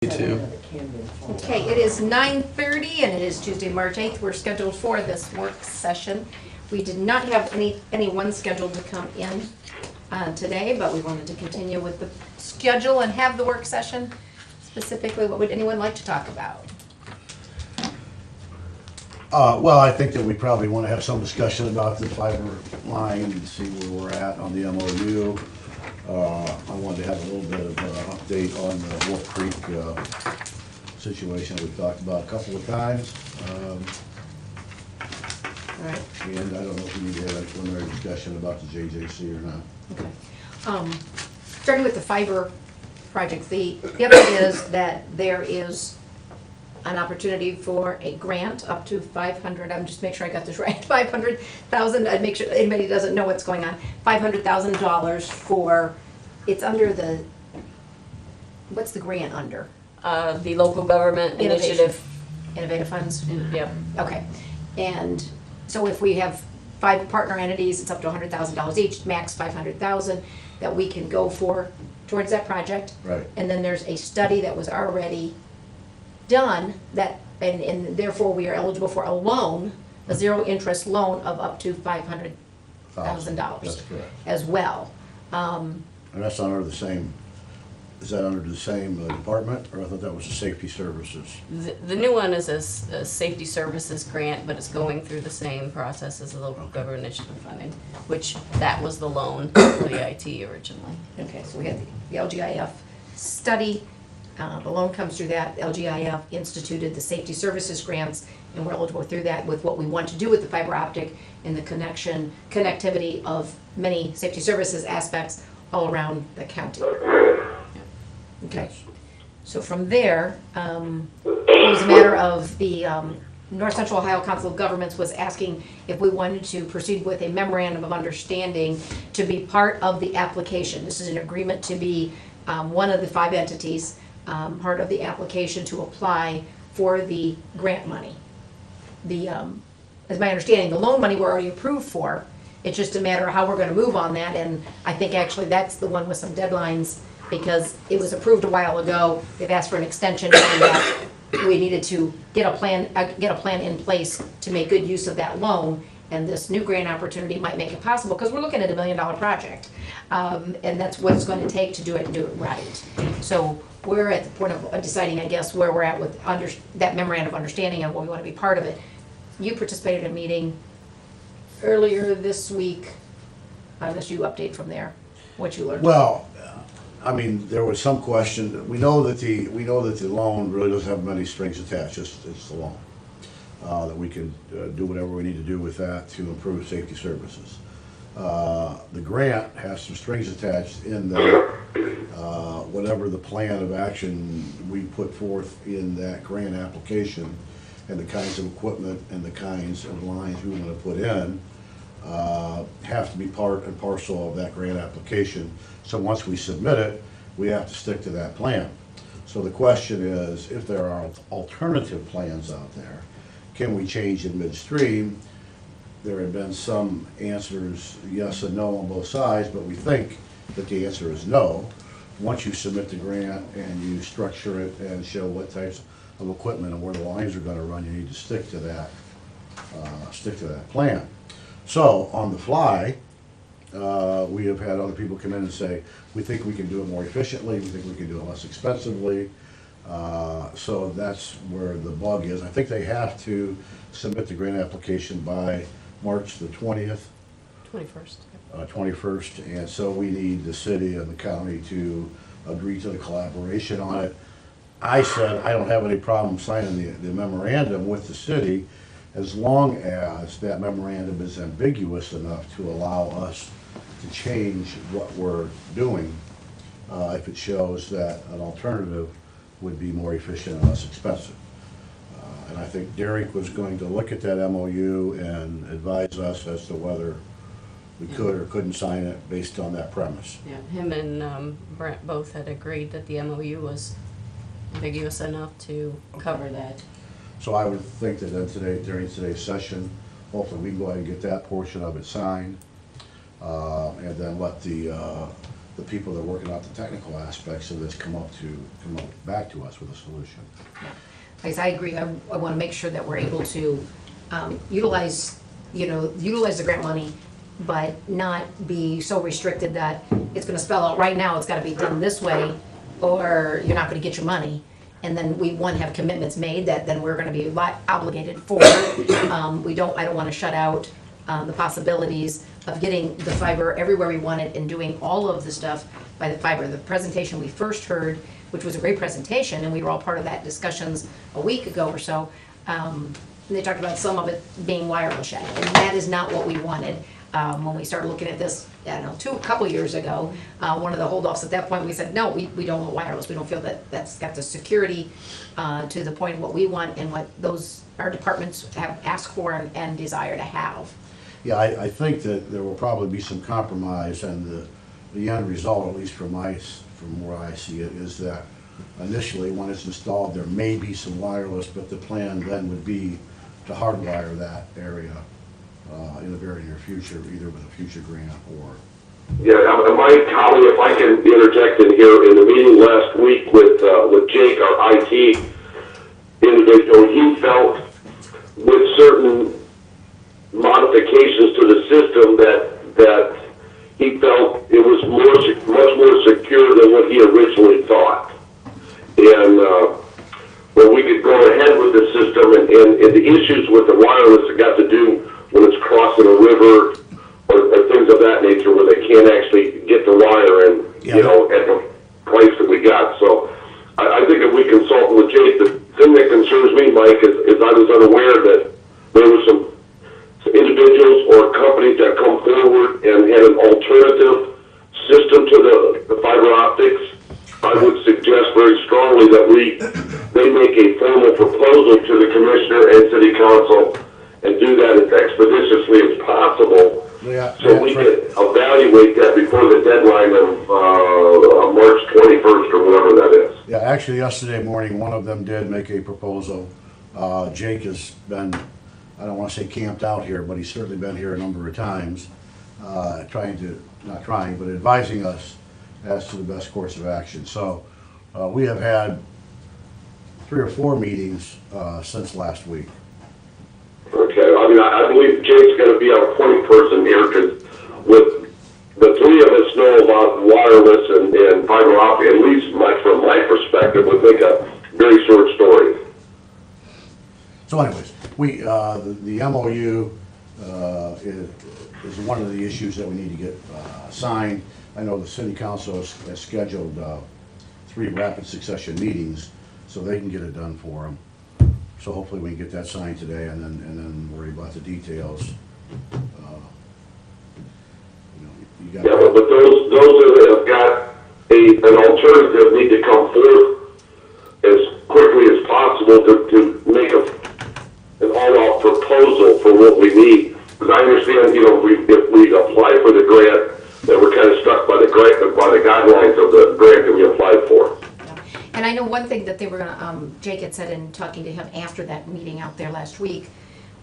Two. Okay, it is 9:30 and it is Tuesday, March 8th. We're scheduled for this work session. We did not have anyone scheduled to come in today, but we wanted to continue with the schedule and have the work session. Specifically, what would anyone like to talk about? Well, I think that we probably want to have some discussion about the fiber line and see where we're at on the MOU. I wanted to have a little bit of update on the Wolf Creek situation we've talked about a couple of times. All right. And I don't know if we need to have a preliminary discussion about the JJC or not. Okay. Starting with the fiber project, the update is that there is an opportunity for a grant up to 500, I'm just make sure I got this right, 500,000, I'd make sure anybody doesn't know what's going on, $500,000 for, it's under the, what's the grant under? The local government initiative. Innovative funds? Yep. Okay, and so if we have 5 partner entities, it's up to $100,000 each, max 500,000 that we can go for towards that project. Right. And then there's a study that was already done that, and therefore we are eligible for a loan, a zero interest loan of up to $500,000 That's correct. as well. And that's under the same, is that under the same department, or I thought that was the safety services? The new one is a safety services grant, but it's going through the same process as the local government initiative funding, which that was the loan for the IT originally. Okay, so we had the LGIF study. The loan comes through that. LGIF instituted the safety services grants, and we're eligible through that with what we want to do with the fiber optic and the connectivity of many safety services aspects all around the county. Okay, so from there, it was a matter of the North Central Ohio Council of Governments was asking if we wanted to proceed with a memorandum of understanding to be part of the application. This is an agreement to be one of the 5 entities, part of the application to apply for the grant money. As my understanding, the loan money we're already approved for. It's just a matter of how we're gonna move on that, and I think actually that's the one with some deadlines, because it was approved a while ago. They've asked for an extension, and we needed to get a plan in place to make good use of that loan. And this new grant opportunity might make it possible, because we're looking at $1 million project. And that's what it's gonna take to do it and do it right. So we're at the point of deciding, I guess, where we're at with that memorandum of understanding and what we wanna be part of it. You participated in a meeting earlier this week. Unless you update from there, what you learned. Well, I mean, there was some question. We know that the loan really doesn't have many strings attached. It's the loan that we can do whatever we need to do with that to improve safety services. The grant has some strings attached in that whatever the plan of action we put forth in that grant application, and the kinds of equipment and the kinds of lines we want to put in have to be part and parcel of that grant application. So once we submit it, we have to stick to that plan. So the question is, if there are alternative plans out there, can we change in midstream? There have been some answers, yes and no on both sides, but we think that the answer is no. Once you submit the grant and you structure it and show what types of equipment and where the lines are gonna run, you need to stick to that plan. So, on the fly, we have had other people come in and say, we think we can do it more efficiently, we think we can do it less expensively. So that's where the bug is. I think they have to submit the grant application by March the 20th. 21st. 21st, and so we need the city and the county to agree to the collaboration on it. I said I don't have any problem signing the memorandum with the city, as long as that memorandum is ambiguous enough to allow us to change what we're doing, if it shows that an alternative would be more efficient and less expensive. And I think Derek was going to look at that MOU and advise us as to whether we could or couldn't sign it based on that premise. Yeah, him and Brent both had agreed that the MOU was ambiguous enough to cover that. So I would think that then during today's session, hopefully we can go ahead and get that portion of it signed, and then let the the people that are working out the technical aspects of this come up back to us with a solution. Because I agree, I want to make sure that we're able to utilize the grant money, but not be so restricted that it's going to spell out right now, it's got to be done this way, or you're not going to get your money. And then we, one, have commitments made that then we're going to be obligated for. I don't want to shut out the possibilities of getting the fiber everywhere we want it and doing all of the stuff by the fiber. The presentation we first heard, which was a great presentation, and we were all part of that discussions a week ago or so, and they talked about some of it being wireless yet, and that is not what we wanted. When we started looking at this, I don't know, a couple years ago, one of the holdups at that point, we said, no, we don't want wireless. We don't feel that that's got the security to the point of what we want and what our departments have asked for and desire to have. Yeah, I think that there will probably be some compromise, and the end result, at least from where I see it, is that initially, when it's installed, there may be some wireless, but the plan then would be to hardwire that area in the very near future, either with a future grant or... Yeah, Mike, Holly, if I can interject in here, in the meeting last week with Jake, our IT individual, he felt with certain modifications to the system that he felt it was much more secure than what he originally thought. And well, we could go ahead with the system, and the issues with the wireless that got to do when it's crossing a river or things of that nature where they can't actually get the wire in, Yeah. at the place that we got. So I think if we consult with Jake, the thing that concerns me, Mike, is I was unaware that there were some individuals or companies that come forward and had an alternative system to the fiber optics. I would suggest very strongly that they make a formal proposal to the commissioner and city council and do that as expeditiously as possible, so we can evaluate that before the deadline of March 21st or whatever that is. Yeah, actually, yesterday morning, one of them did make a proposal. Jake has been, I don't want to say camped out here, but he's certainly been here a number of times, advising us as to the best course of action. So we have had 3 or 4 meetings since last week. Okay, I believe Jake's going to be our point person here, because with the 3 of us know about wireless and fiber optic, at least from my perspective, would make a very short story. So anyways, the MOU is one of the issues that we need to get signed. I know the city council has scheduled 3 rapid succession meetings so they can get it done for them. So hopefully we can get that signed today and then worry about the details. Yeah, but those that have got an alternative need to come forth as quickly as possible to make an all-out proposal for what we need. Because I understand, if we apply for the grant, that we're kind of stuck by the guidelines of the grant that we applied for. And I know one thing that they were gonna, Jake had said in talking to him after that meeting out there last week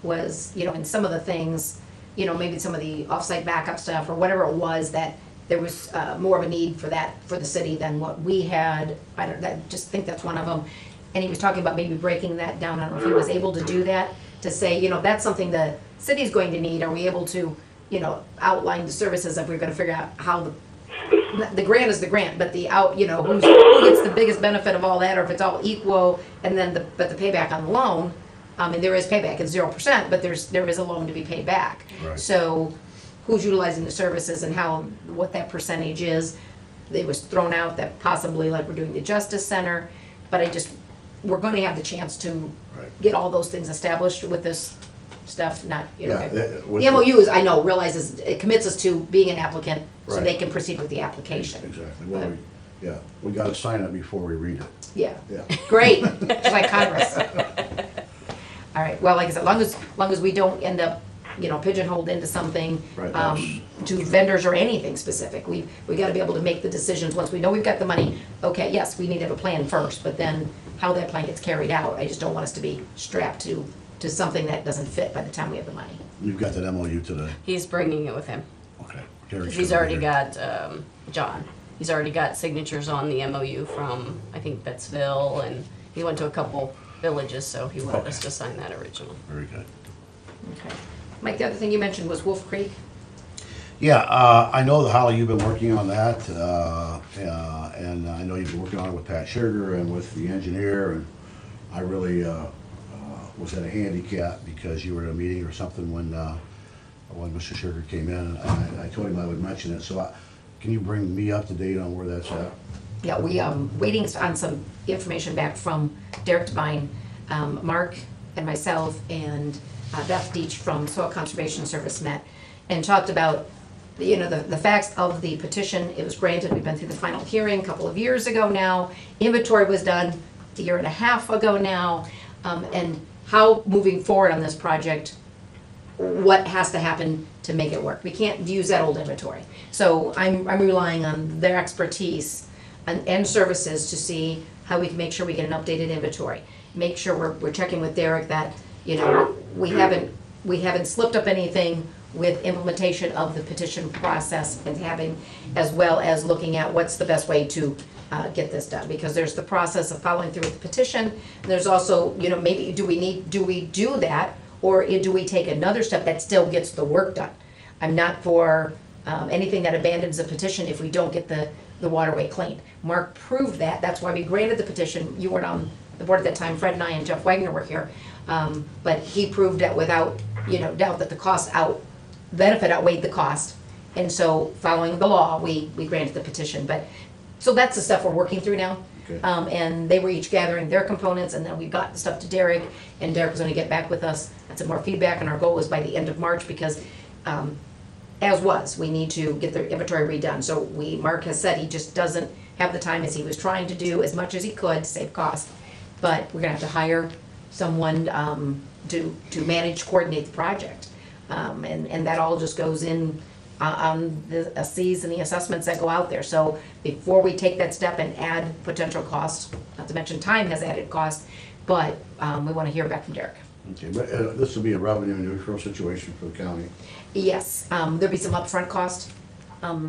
was, in some of the things, maybe some of the offsite backup stuff or whatever it was, that there was more of a need for that for the city than what we had. I just think that's one of them. And he was talking about maybe breaking that down. I don't know if he was able to do that, to say, that's something the city's going to need. Are we able to, outline the services if we're gonna figure out how the grant is the grant, but who gets the biggest benefit of all that, or if it's all equal, and then the payback on the loan, and there is payback, it's 0%, but there is a loan to be paid back. Right. So who's utilizing the services and what that percentage is. It was thrown out that possibly like we're doing the Justice Center, but we're gonna have the chance to get all those things established with this stuff, not, the MOU is, I know, it commits us to being an applicant, so Right. they can proceed with the application. Exactly. Well, we got to sign it before we read it. Yeah, Yeah. great, just like Congress. All right, well, like I said, long as we don't end up, pigeonholed into something, Right, to vendors or anything specific. We gotta be able to make the decisions, once we know we've got the money, okay, yes, we need to have a plan first, but then how that plan gets carried out, I just don't want us to be strapped to something that doesn't fit by the time we have the money. You've got that MOU today. He's bringing it with him. Okay. Gary's He's gonna already be here. got John. he's already got signatures on the MOU from, I think, Bettsville, and he went to a couple villages, so he wanted us to sign that original. Very good. Okay. Mike, the other thing you mentioned was Wolf Creek. Yeah, I know, Holly, you've been working on that, and I know you've been working on it with Pat Sugar and with the engineer, and I really was at a handicap because you were at a meeting or something when Mr. Sugar came in, and I told him I would mention it, so can you bring me up to date on where that's at? Yeah, we waiting on some information back from Derek Devine, Mark and myself and Beth Deach from Soil Conservation Service met and talked about, you know, the facts of the petition. It was granted, we've been through the final hearing a couple of years ago now. Inventory was done a year and a half ago now, and how moving forward on this project, what has to happen to make it work. We can't use that old inventory. So I'm relying on their expertise and services to see how we can make sure we get an updated inventory. Make sure we're checking with Derek that, you know, we haven't slipped up anything with implementation of the petition process and having, as well as looking at what's the best way to get this done. Because there's the process of following through with the petition. There's also, you know, maybe do we do that, or do we take another step that still gets the work done? I'm not for anything that abandons a petition if we don't get the waterway cleaned. Mark proved that. That's why we granted the petition. You weren't on the board at that time. Fred and I and Jeff Wagner were here. But he proved that without, you know, doubt that the benefit outweighed the cost. And so following the law, we granted the petition. But so that's the stuff we're working through now. Okay. And they were each gathering their components, and then we got the stuff to Derek, and Derek was gonna get back with us and some more feedback, and our goal was by the end of March, because we need to get the inventory redone. So Mark has said he just doesn't have the time, as he was trying to do as much as he could to save cost. But we're gonna have to hire someone to manage, coordinate the project. And that all just goes in on the Cs and the assessments that go out there. So before we take that step and add potential costs, not to mention time has added cost, but we want to hear back from Derek. Okay, but this will be a revenue neutral situation for the county. Yes, there'll be some upfront cost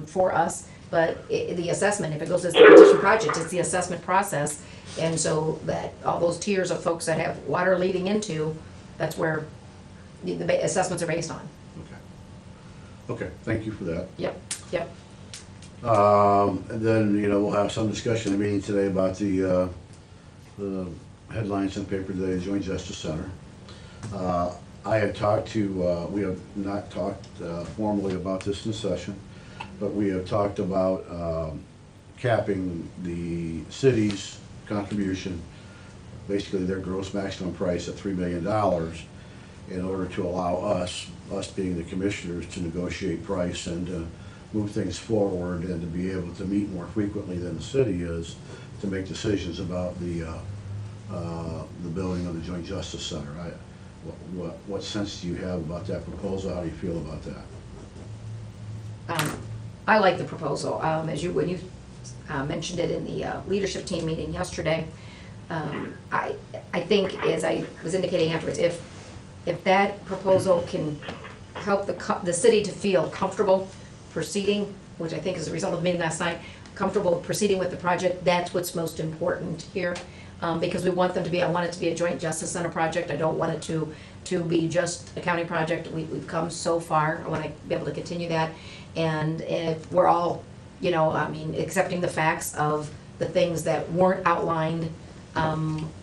for us, but the assessment, if it goes as a petition project, it's the assessment process. And so that all those tiers of folks that have water leading into, that's where the assessments are based on. Okay, thank you for that. Yep. And then, you know, we'll have some discussion in the meeting today about the headlines in the paper today, the Joint Justice Center. I had talked to, we have not talked formally about this in session, but we have talked about capping the city's contribution, basically their gross maximum price at $3 million, in order to allow us being the commissioners, to negotiate price and to move things forward and to be able to meet more frequently than the city is to make decisions about the building of the Joint Justice Center. What sense do you have about that proposal? How do you feel about that? I like the proposal. When you mentioned it in the leadership team meeting yesterday, I think, as I was indicating afterwards, if that proposal can help the city to feel comfortable proceeding, which I think is a result of the meeting last night, comfortable proceeding with the project, that's what's most important here. Because we want them to be, I want it to be a Joint Justice Center project. I don't want it to be just a county project. We've come so far. I want to be able to continue that. And if we're all, you know, I mean, accepting the facts of the things that weren't outlined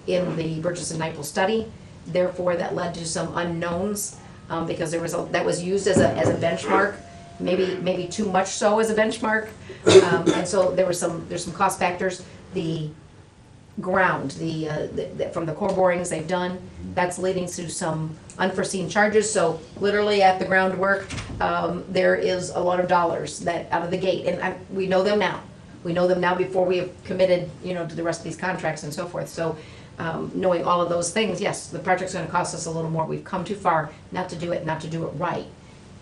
in the Burgess and Nyepel study, therefore that led to some unknowns, because that was used as a benchmark, maybe too much so as a benchmark. And so there's some cost factors. The ground, from the core borings they've done, that's leading to some unforeseen charges. So literally at the groundwork, there is a lot of dollars that out of the gate, and we know them now. We know them now before we have committed, you know, to the rest of these contracts and so forth. So knowing all of those things, yes, the project's going to cost us a little more. We've come too far not to do it right.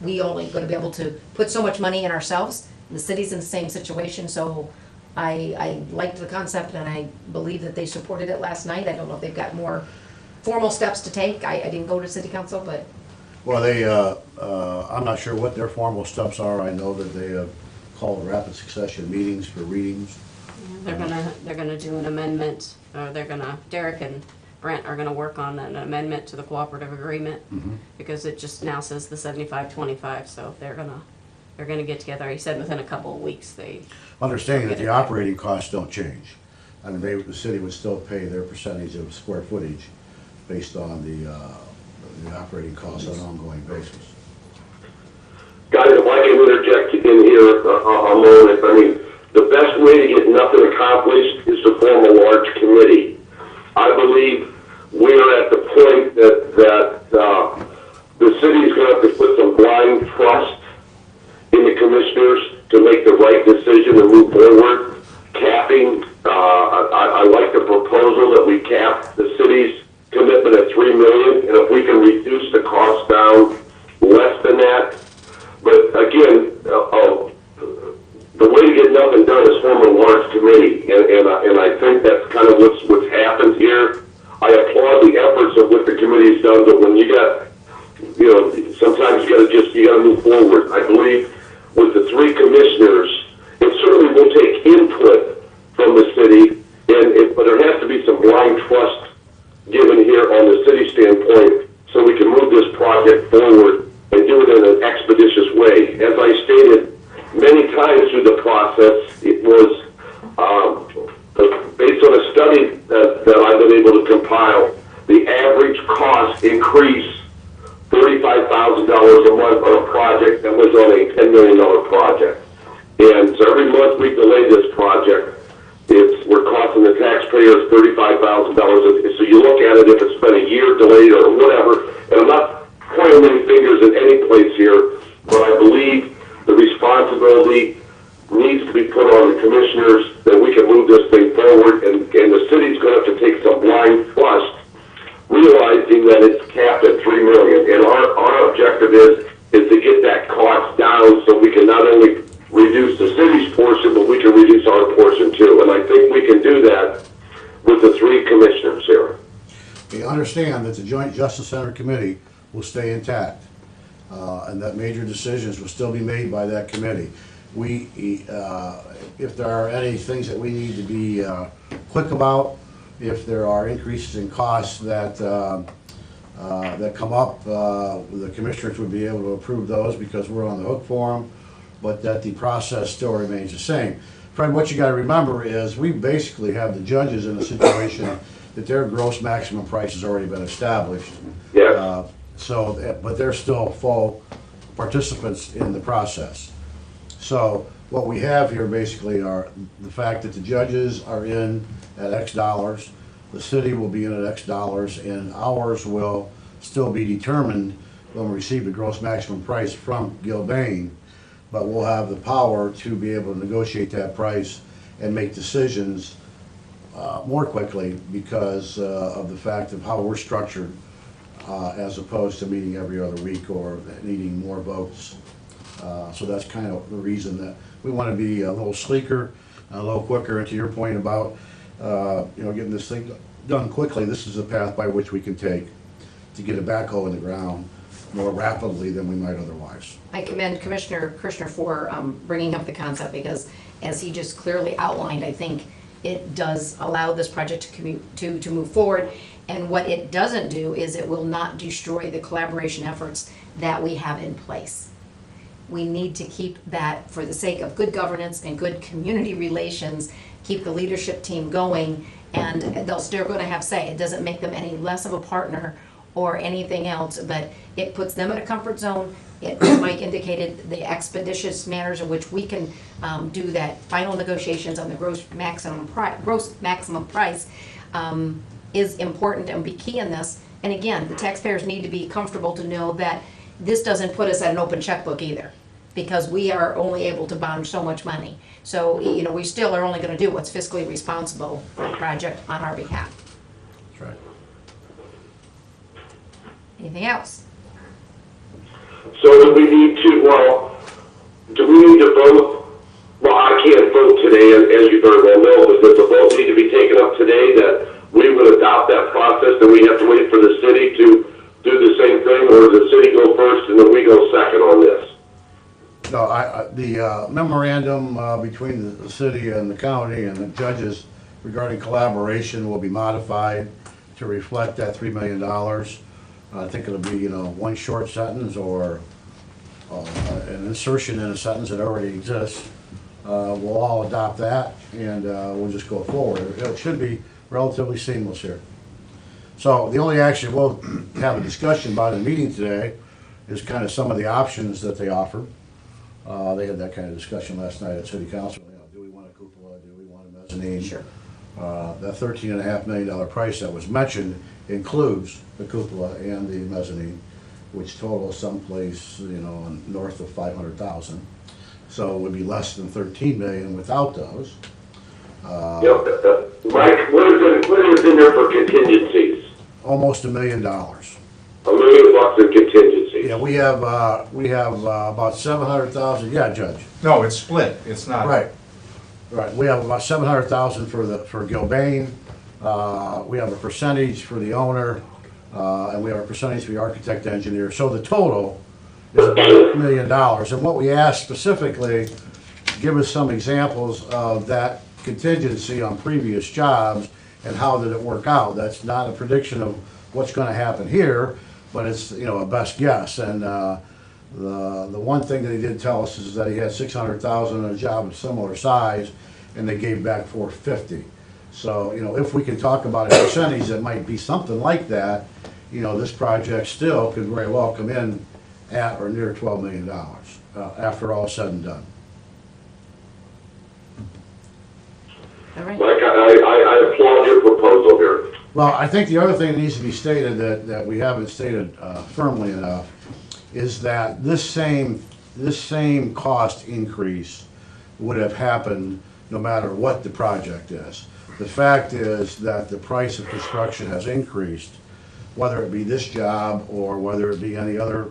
We only going to be able to put so much money in ourselves. The city's in the same situation, so I liked the concept, and I believe that they supported it last night. I don't know if they've got more formal steps to take. I didn't go to city council, but. Well, I'm not sure what their formal steps are. I know that they have called rapid succession meetings for readings. They're gonna do an amendment, or Derek and Brent are gonna work on an amendment to the cooperative agreement, because it just now says the 75-25, so they're gonna get together. He said within a couple of weeks Understanding that the operating costs don't change. I mean, the city would still pay their percentage of square footage based on the operating costs on an ongoing basis. Guys, if I can interject in here a moment, I mean, the best way to get nothing accomplished is to form a large committee. I believe we're at the point that the city's going to have to put some blind trust in the commissioners to make the right decision and move forward. Capping, I like the proposal that we cap the city's commitment at $3 million, and if we can reduce the cost down less than that. But again, the way to get nothing done is form a large committee, and I think that's kind of what's happened here. I applaud the efforts of what the committee's done, but when you got, sometimes you gotta move forward. I believe with the 3 commissioners, it certainly will take input from the city, but there has to be some blind trust given here on the city standpoint, so we can move this project forward and do it in an expeditious way. As I stated many times through the process, it was based on a study that I've been able to compile. The average cost increase $35,000 a month on a project that was on a $10 million project. And so every month we delay this project, we're costing the taxpayers $35,000. So you look at it, if it's been a year delayed or whatever, and I'm not pointing any fingers in any place here, but I believe the responsibility needs to be put on the commissioners that we can move this thing forward, and the city's going to have to take some blind trust, realizing that it's capped at $3 million. And our objective is to get that cost down so we can not only reduce the city's portion, but we can reduce our portion too. And I think we can do that with the 3 commissioners here. We understand that the Joint Justice Center Committee will stay intact, and that major decisions will still be made by that committee. If there are any things that we need to be quick about, if there are increases in costs that come up, the commissioners would be able to approve those because we're on the hook for them, but that the process still remains the same. Fred, what you got to remember is we basically have the judges in a situation that their gross maximum price has already been established. Yes. But they're still full participants in the process. So what we have here basically are the fact that the judges are in at X dollars, the city will be in at X dollars, and ours will still be determined when we receive the gross maximum price from Gilbane, but we'll have the power to be able to negotiate that price and make decisions more quickly because of the fact of how we're structured, as opposed to meeting every other week or needing more votes. So that's kind of the reason that we want to be a little sleeker, a little quicker. And to your point about getting this thing done quickly, this is a path by which we can take to get a backhoe in the ground more rapidly than we might otherwise. I commend Commissioner Kirschner for bringing up the concept because, as he just clearly outlined, I think it does allow this project to move forward. And what it doesn't do is it will not destroy the collaboration efforts that we have in place. We need to keep that, for the sake of good governance and good community relations, keep the leadership team going, and they'll still going to have say. It doesn't make them any less of a partner or anything else, but it puts them in a comfort zone. Mike indicated the expeditious manners in which we can do that final negotiations on the gross maximum price is important and be key in this. And again, the taxpayers need to be comfortable to know that this doesn't put us at an open checkbook either, because we are only able to bond so much money. So, we still are only gonna do what's fiscally responsible for the project on our behalf. That's right. Anything else? So do we need to vote? Well, I can't vote today, as you very well know, but does the vote need to be taken up today that we would adopt that process, and we have to wait for the city to do the same thing, or does the city go first and then we go second on this? No, the memorandum between the city and the county and the judges regarding collaboration will be modified to reflect that $3 million. I think it'll be, one short sentence or an insertion in a sentence that already exists. We'll all adopt that and we'll just go forward. It should be relatively seamless here. So the only action we'll have a discussion about in the meeting today is kind of some of the options that they offered. They had that kind of discussion last night at city council. Do we want a cupola? Do we want a mezzanine? Sure. That $13.5 million price that was mentioned includes the cupola and the mezzanine, which totals someplace, north of 500,000. So it would be less than 13 million without those. Mike, what is in there for contingencies? Almost $1 million. $1 million in contingencies. Yeah, we have about 700,000. Yeah, Judge. No, it's split, it's not. Right. We have about 700,000 for Gilbane. We have a percentage for the owner, and we have a percentage for the architect engineer. So the total is about $1 million. And what we asked specifically, give us some examples of that contingency on previous jobs and how did it work out. That's not a prediction of what's going to happen here, but it's a best guess. And the one thing that he did tell us is that he had 600,000 on a job of similar size, and they gave back 450. So if we can talk about a percentage that might be something like that, this project still could very well come in at or near $12 million after all said and done. All right. Mike, I applaud your proposal here. Well, I think the other thing that needs to be stated that we haven't stated firmly enough is that this same cost increase would have happened no matter what the project is. The fact is that the price of construction has increased, whether it be this job or whether it be any other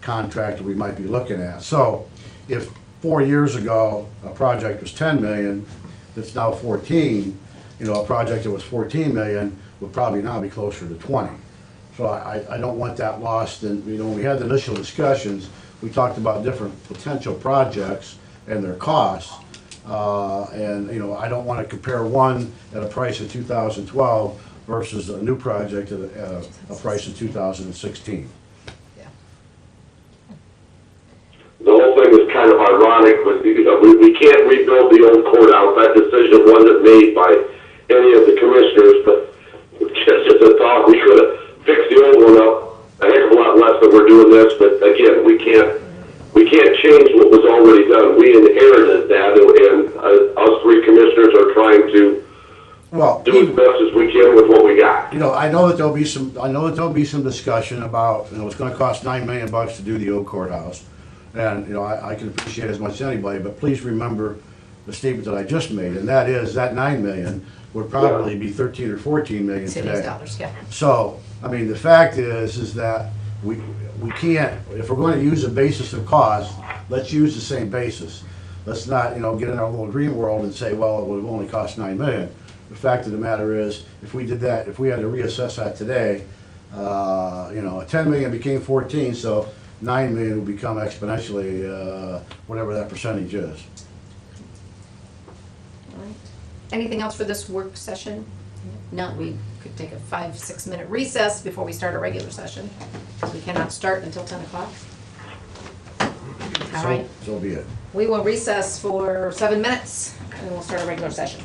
contract we might be looking at. So if 4 years ago a project was 10 million, that's now 14, a project that was 14 million would probably now be closer to 20. So I don't want that lost. And when we had the initial discussions, we talked about different potential projects and their costs. And I don't want to compare one at a price of 2012 versus a new project at a price of 2016. Yeah. The whole thing is kind of ironic, but we can't rebuild the old courthouse. That decision wasn't made by any of the commissioners, but just as a thought, we could have fixed the old one up a heck of a lot less than we're doing this. But again, we can't change what was already done. We inherited that, and us three commissioners are trying to do as best as we can with what we got. I know that there'll be some discussion about, it's going to cost $9 million to do the old courthouse. And, I can appreciate it as much as anybody, but please remember the statement that I just made, and that is that $9 million would probably be 13 or 14 million Today's today. dollars, yeah. So, the fact is that we can't, if we're going to use a basis of cost, let's use the same basis. Let's not, get in our little dream world and say, well, it would only cost 9 million. The fact of the matter is, if we did that, if we had to reassess that today, 10 million became 14, so 9 million will become exponentially, whatever that percentage is. All right. Anything else for this work session? No, we could take a 5-6 minute recess before we start a regular session. We cannot start until 10 o'clock. All right. So be it. We will recess for 7 minutes and we'll start a regular session.